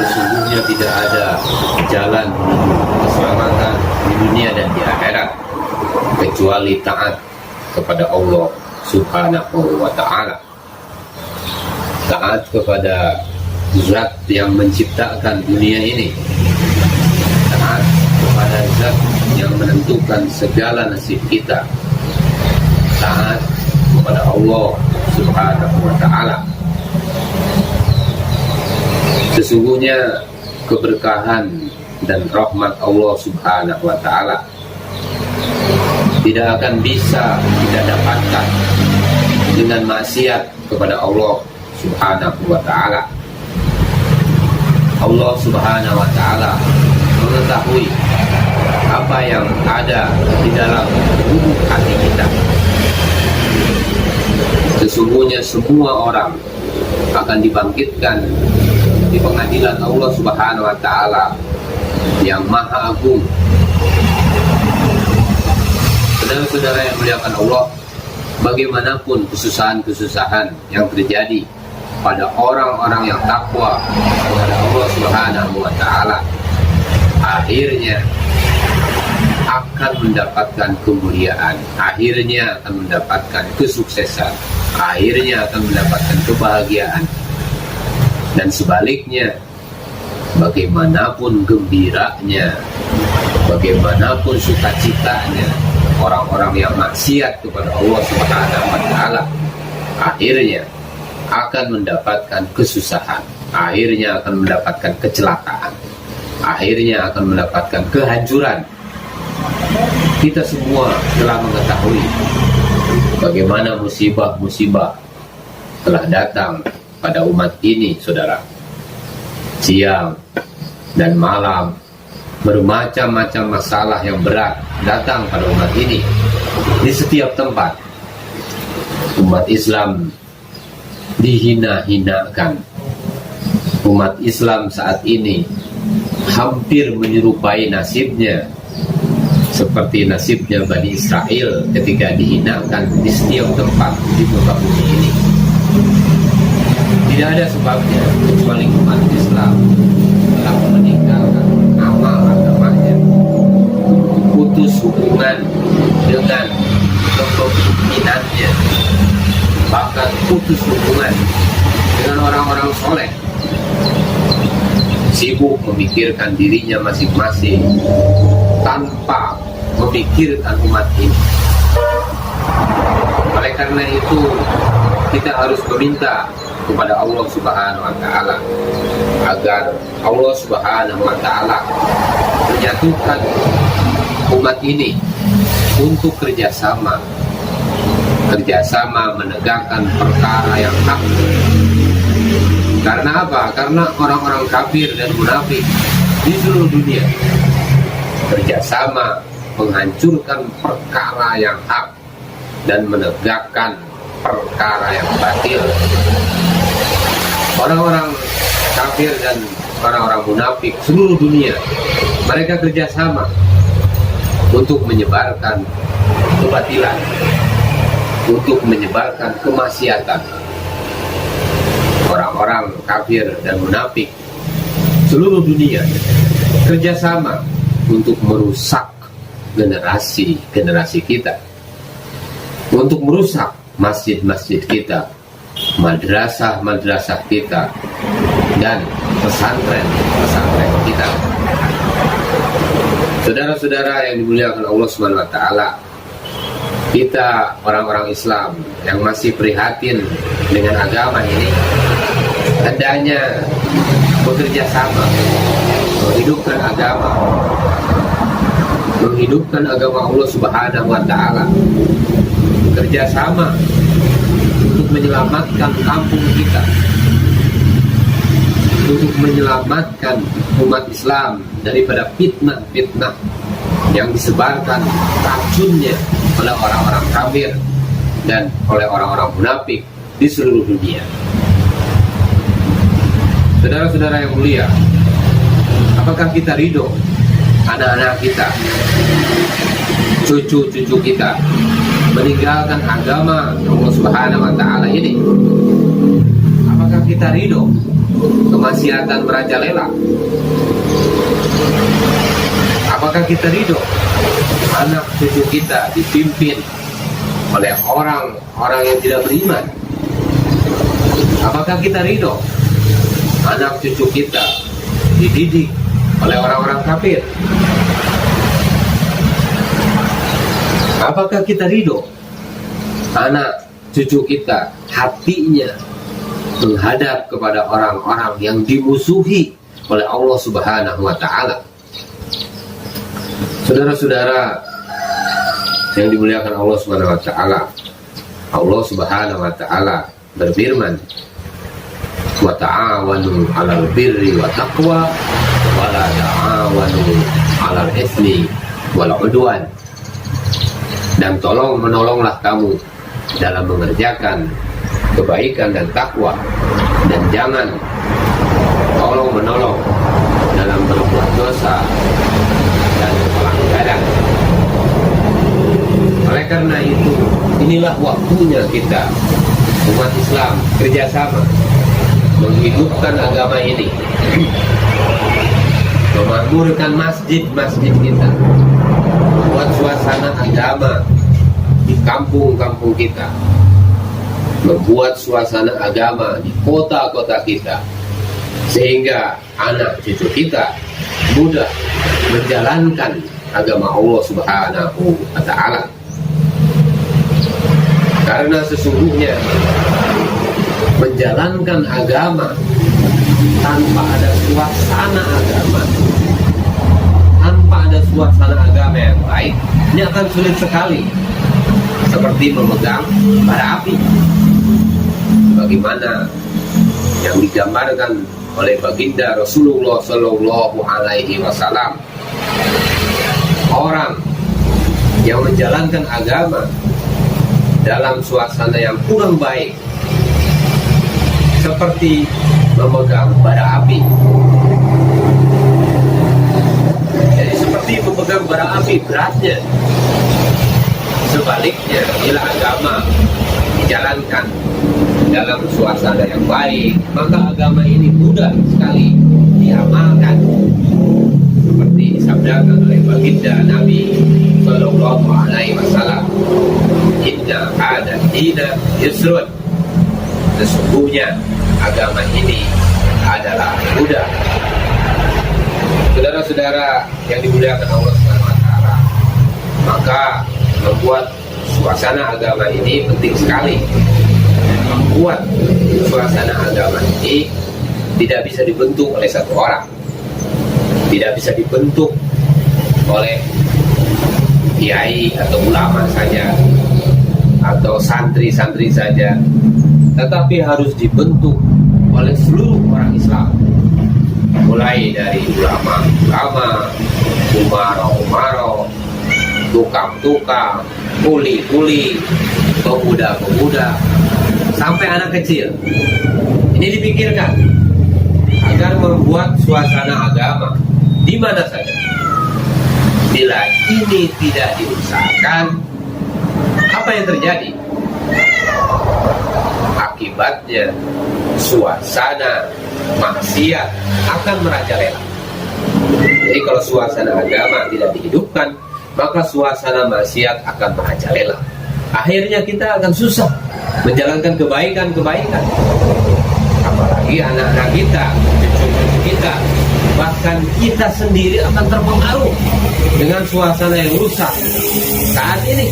sesungguhnya tidak ada jalan menuju keselamatan di dunia dan di akhirat kecuali taat kepada Allah Subhanahu wa ta'ala. Taat kepada zat yang menciptakan dunia ini, taat kepada zat yang menentukan segala nasib kita, taat kepada Allah Subhanahu wa ta'ala. Sesungguhnya keberkahan dan rahmat Allah Subhanahu wa ta'ala tidak akan bisa kita dapatkan dengan maksiat kepada Allah Subhanahu wa ta'ala. Allah Subhanahu wa ta'ala mengetahui apa yang ada di dalam lubuk hati kita. Sesungguhnya semua orang akan dibangkitkan di pengadilan Allah Subhanahu wa ta'ala yang maha agung. Saudara-saudara yang muliakan Allah, bagaimanapun kesusahan-kesusahan yang terjadi pada orang-orang yang takwa kepada Allah Subhanahu wa ta'ala, akhirnya akan mendapatkan kemuliaan, akhirnya akan mendapatkan kesuksesan, akhirnya akan mendapatkan kebahagiaan. Dan sebaliknya, bagaimanapun gembiranya, bagaimanapun sukacitanya orang-orang yang maksiat kepada Allah Subhanahu wa ta'ala, akhirnya akan mendapatkan kesusahan, akhirnya akan mendapatkan kecelakaan, akhirnya akan mendapatkan kehancuran. Kita semua telah mengetahui bagaimana musibah-musibah telah datang pada umat ini, saudara. Siang dan malam, bermacam-macam masalah yang berat datang pada umat ini. Di setiap tempat, umat Islam dihina-hinakan. Umat Islam saat ini hampir menyerupai nasibnya seperti nasibnya Bani Israel ketika dihinakan di setiap tempat di muka bumi ini. Tidak ada sebabnya kecuali umat Islam telah meninggalkan amal agamanya, putus hubungan dengan kepemimpinannya, bahkan putus hubungan dengan orang-orang soleh, sibuk memikirkan dirinya masing-masing tanpa memikirkan umat ini. Oleh karena itu, kita harus meminta kepada Allah Subhanahu wa ta'ala agar Allah Subhanahu wa ta'ala menyatukan umat ini untuk kerjasama menegakkan perkara yang hak. Karena apa? Karena orang-orang kafir dan munafik di seluruh dunia kerjasama menghancurkan perkara yang hak dan menegakkan perkara yang batil. Orang-orang kafir dan orang-orang munafik seluruh dunia, mereka kerjasama untuk menyebarkan kebatilan, untuk menyebarkan kemaksiatan. Orang-orang kafir dan munafik seluruh dunia kerjasama untuk merusak generasi kita, untuk merusak masjid-masjid kita, madrasah-madrasah kita, dan pesantren-pesantren kita. Saudara-saudara yang dimuliakan Allah Subhanahu wa ta'ala, kita orang-orang Islam yang masih prihatin dengan agama ini hendaknya bekerja sama menghidupkan agama Allah Subhanahu wa ta'ala, kerjasama untuk menyelamatkan kampung kita, untuk menyelamatkan umat Islam daripada fitnah-fitnah yang disebarkan racunnya oleh orang-orang kafir dan oleh orang-orang munafik di seluruh dunia. Saudara-saudara yang mulia, apakah kita ridho anak-anak kita, cucu-cucu kita meninggalkan agama Allah Subhanahu wa ta'ala ini? Apakah kita ridho kemaksiatan merajalela? Apakah kita ridho anak cucu kita dipimpin oleh orang-orang yang tidak beriman? Apakah kita ridho anak cucu kita dididik oleh orang-orang kafir? Apakah kita ridho anak cucu kita hatinya menghadap kepada orang-orang yang dimusuhi oleh Allah Subhanahu wa Ta'ala? Saudara-saudara yang dimuliakan Allah Subhanahu wa Ta'ala, Allah Subhanahu wa Ta'ala berfirman, wa ta'awanu 'alal birri wa taqwa wa la ta'awanu 'alal itsmi wal 'udwan. Dan menolonglah kamu dalam mengerjakan kebaikan dan takwa, dan jangan tolong menolong dalam berbuat dosa dan pelanggaran. Oleh karena itu, inilah waktunya kita umat Islam kerjasama menghidupkan agama ini, memakmurkan masjid-masjid kita, membuat suasana agama di kampung-kampung kita, membuat suasana agama di kota-kota kita, sehingga anak cucu kita mudah menjalankan agama Allah Subhanahu wa Ta'ala. Karena sesungguhnya menjalankan agama tanpa ada suasana agama, tanpa ada suasana agama yang baik, ini akan sulit sekali. Seperti memegang bara api, bagaimana yang digambarkan oleh baginda Rasulullah Shallallahu Alaihi Wasallam. Orang yang menjalankan agama dalam suasana yang kurang baik seperti memegang bara api. Jadi seperti memegang bara api, beratnya. Sebaliknya, bila agama dijalankan dalam suasana yang baik, maka agama ini mudah sekali diamalkan. Seperti disabdakan oleh baginda Nabi Sallallahu Alaihi Wasallam, inna ada dina yusrun, sesungguhnya agama ini adalah mudah. Saudara-saudara yang dimuliakan Allah Subhanahu wa Ta'ala, maka membuat suasana agama ini penting sekali. Membuat suasana agama ini tidak bisa dibentuk oleh satu orang, tidak bisa dibentuk oleh kiai atau ulama saja, atau santri-santri saja, tetapi harus dibentuk oleh seluruh orang Islam, mulai dari ulama-ulama, umaro-umaro, tukang-tukang, kuli-kuli, pemuda-pemuda, sampai anak kecil. Ini dipikirkan agar membuat suasana agama di mana saja. Bila ini tidak diusahakan, apa yang terjadi? Akibatnya suasana maksiat akan merajalela. Jadi kalau suasana agama tidak dihidupkan, maka suasana maksiat akan merajalela. Akhirnya kita akan susah menjalankan kebaikan-kebaikan. Apalagi anak-anak kita, cucu-cucu kita, bahkan kita sendiri akan terpengaruh dengan suasana yang rusak saat ini,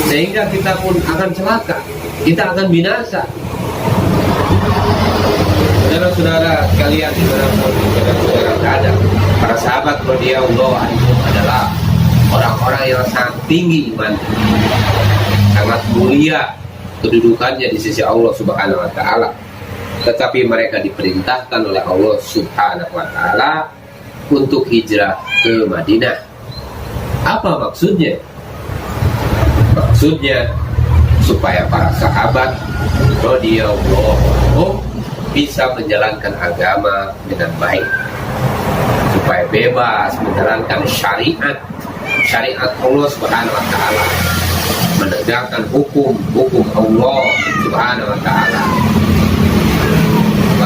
sehingga kita pun akan celaka, kita akan binasa. Saudara-saudara sekalian, dimanapun saudara-saudara berada, para sahabat radhiyallahu anhum adalah orang-orang yang sangat tinggi iman, sangat mulia kedudukannya di sisi Allah Subhanahu wa Ta'ala. Tetapi mereka diperintahkan oleh Allah Subhanahu wa Ta'ala untuk hijrah ke Madinah. Apa maksudnya? Maksudnya supaya para sahabat radhiyallahu anhum bisa menjalankan agama dengan baik, supaya bebas menjalankan syariat Allah Subhanahu wa Ta'ala, menegakkan hukum Allah Subhanahu wa Ta'ala.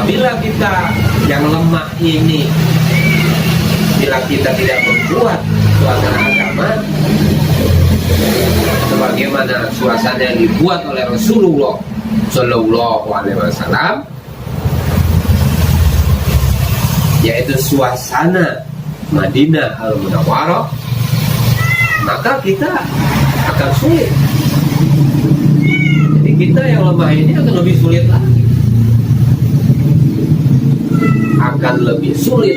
apabila kita yang lemah ini, bila kita tidak membuat suasana agama sebagaimana suasana yang dibuat oleh Rasulullah Shallallahu Alaihi Wasallam, yaitu suasana Madinah Al-Munawwarah, maka kita akan sulit. Jadi kita yang lemah ini akan lebih sulit lagi, akan lebih sulit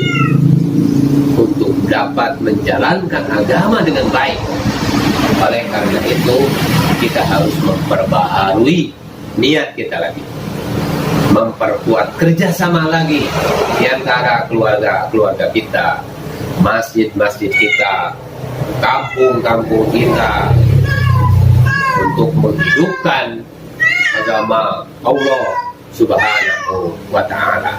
untuk dapat menjalankan agama dengan baik. Oleh karena itu kita harus memperbaharui niat kita lagi, memperkuat kerjasama lagi di antara keluarga kita, masjid-masjid kita, kampung-kampung kita, untuk menghidupkan agama Allah Subhanahu wa Ta'ala.